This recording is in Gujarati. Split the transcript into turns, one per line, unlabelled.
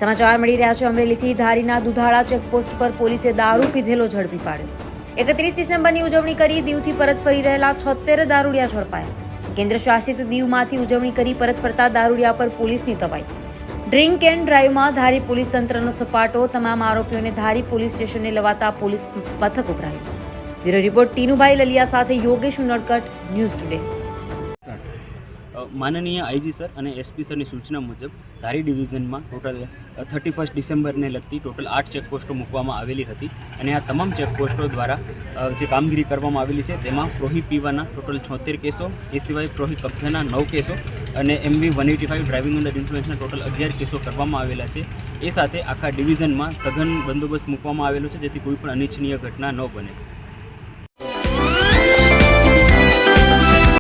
સમાચાર મળી રહ્યા છે અમરેલીથી ધારીના દુધાળા ચેકપોસ્ટ પર પોલીસે દારૂ પીધેલો ઝડપી પાડ્યો। 31 ડિસેમ્બરની ઉજવણી કરી દીવથી પરત ફરી રહેલા 76 દારૂડિયા ઝડપાયા। કેન્દ્ર શાસિત દીવમાંથી ઉજવણી કરી પરત ફરતા દારૂડિયા પર પોલીસની તવાઈ। ડ્રિંક એન્ડ ડ્રાઈવમાં ધારી પોલીસ તંત્રનો સપાટો। તમામ આરોપીઓને ધારી પોલીસ સ્ટેશને લવાતા પોલીસ મથક ઉભરાયું। બ્યુરો રિપોર્ટ ટીનુભાઈ લલિયા સાથે યોગેશ ઉનડકટ, ન્યૂઝ ટુડે।
માનનીય આઈજી સર અને એસપી સરની સૂચના મુજબ ધારી ડિવિઝનમાં ટોટલ 31 ડિસેમ્બરને લગતી ટોટલ 8 ચેકપોસ્ટો મૂકવામાં આવેલી હતી અને આ તમામ ચેકપોસ્ટો દ્વારા જે કામગીરી કરવામાં આવેલી છે તેમાં પ્રોહી પીવાના ટોટલ 76 કેસો, એ સિવાય પ્રોહી કબ્જાના 9 કેસો અને MV 185 ડ્રાઇવિંગ અંડર ઇન્ફ્લુએન્સના ટોટલ 11 કેસો કરવામાં આવેલા છે। એ સાથે આખા ડિવિઝનમાં સઘન બંદોબસ્ત મૂકવામાં આવેલો છે જેથી કોઈ પણ અનિચ્છનીય ઘટના ન બને।